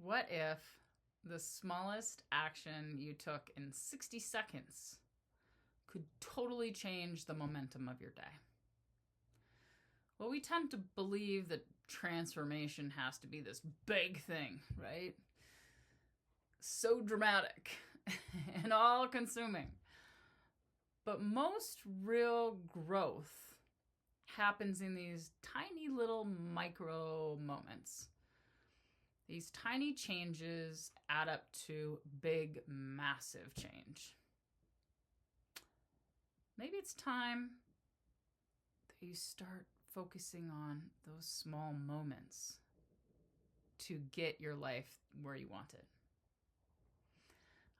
What if the smallest action you took in 60 seconds could totally change the momentum of your day? Well, we tend to believe that transformation has to be this big thing, right? So dramatic and all consuming. But most real growth happens in these tiny little micro moments. These tiny changes add up to big, massive change. Maybe it's time that you start focusing on those small moments to get your life where you want it.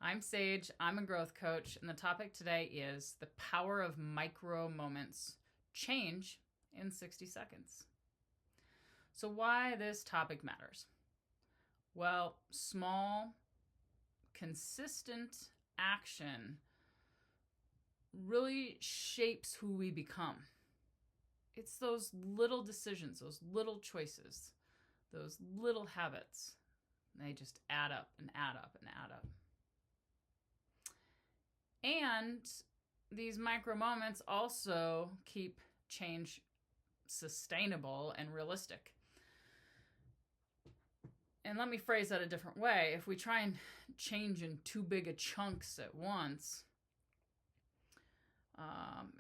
I'm Sage, I'm a growth coach, and the topic today is the power of micro moments change in 60 seconds. So why this topic matters? Well, small, consistent action really shapes who we become. It's those little decisions, those little choices, those little habits. They just add up and add up and add up. And these micro moments also keep change sustainable and realistic. And let me phrase that a different way. If we try and change in too big a chunks at once,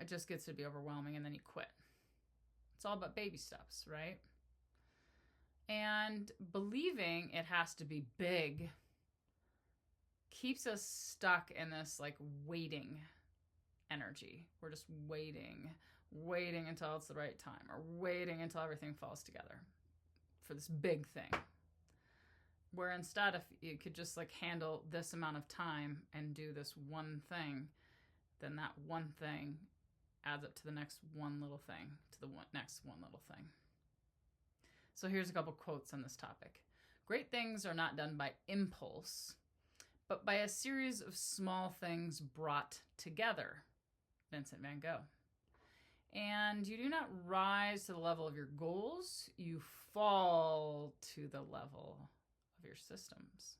it just gets to be overwhelming and then you quit. It's all about baby steps, right? And believing it has to be big keeps us stuck in this like waiting energy. We're just waiting until it's the right time, or waiting until everything falls together for this big thing. Where instead, if you could just like handle this amount of time and do this one thing, then that one thing adds up to the next one little thing, to the next one little thing. So here's a couple quotes on this topic. Great things are not done by impulse, but by a series of small things brought together. Vincent van Gogh. And you do not rise to the level of your goals, you fall to the level of your systems.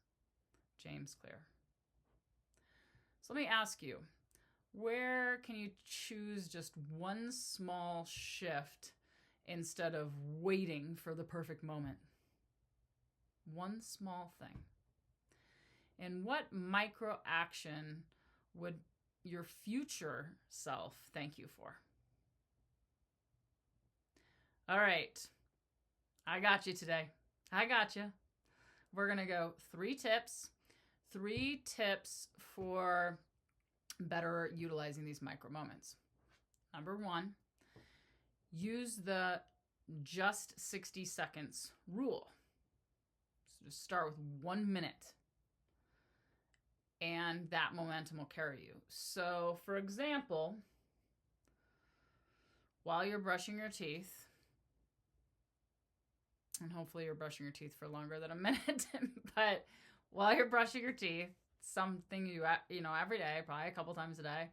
James Clear. So let me ask you, where can you choose just one small shift instead of waiting for the perfect moment? One small thing. And what micro action would your future self thank you for? All right. I got you today. I got you. We're going to go 3 tips. 3 tips for better utilizing these micro moments. Number 1, use the just 60 seconds rule. So just start with 1 minute. And that momentum will carry you. So, for example, while you're brushing your teeth, and hopefully you're brushing your teeth for longer than a minute, but while you're brushing your teeth, something you every day, probably a couple times a day,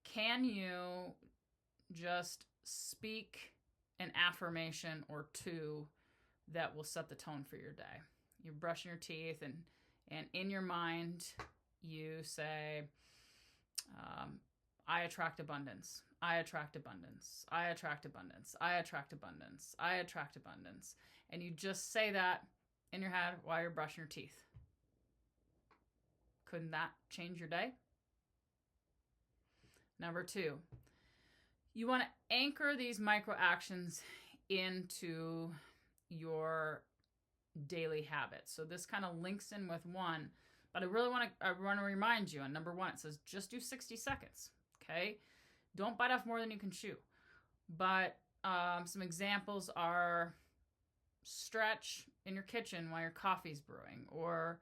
can you just speak an affirmation or 2 that will set the tone for your day? You're brushing your teeth, and in your mind, you say, I attract abundance. I attract abundance. I attract abundance. I attract abundance. I attract abundance. And you just say that in your head while you're brushing your teeth. Couldn't that change your day? Number 2, you want to anchor these micro actions into your daily habits. So this kind of links in with 1, but I want to remind you on number 1, it says just do 60 seconds. Okay. Don't bite off more than you can chew. But some examples are stretch in your kitchen while your coffee's brewing, or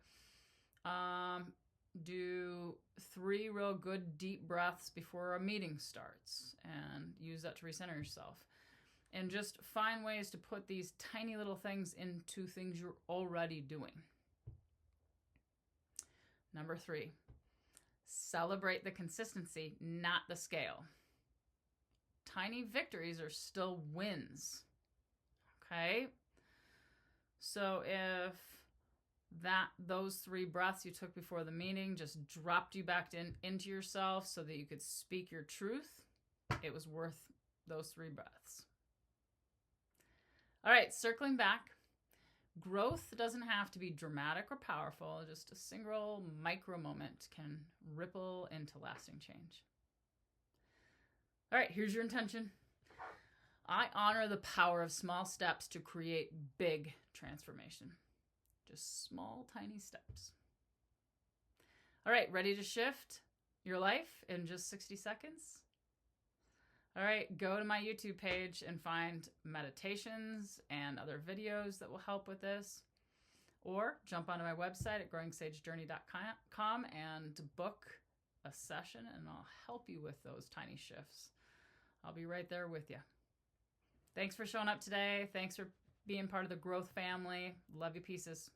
do 3 real good deep breaths before a meeting starts and use that to recenter yourself. And just find ways to put these tiny little things into things you're already doing. Number 3, celebrate the consistency, not the scale. Tiny victories are still wins. Okay? So if those 3 breaths you took before the meeting just dropped you back into yourself so that you could speak your truth, it was worth those 3 breaths. All right, circling back. Growth doesn't have to be dramatic or powerful. Just a single micro moment can ripple into lasting change. All right, here's your intention. I honor the power of small steps to create big transformation. Just small, tiny steps. All right, ready to shift your life in just 60 seconds? All right, go to my YouTube page and find meditations and other videos that will help with this. Or jump onto my website at growingsagejourney.com and book a session, and I'll help you with those tiny shifts. I'll be right there with you. Thanks for showing up today. Thanks for being part of the growth family. Love you pieces.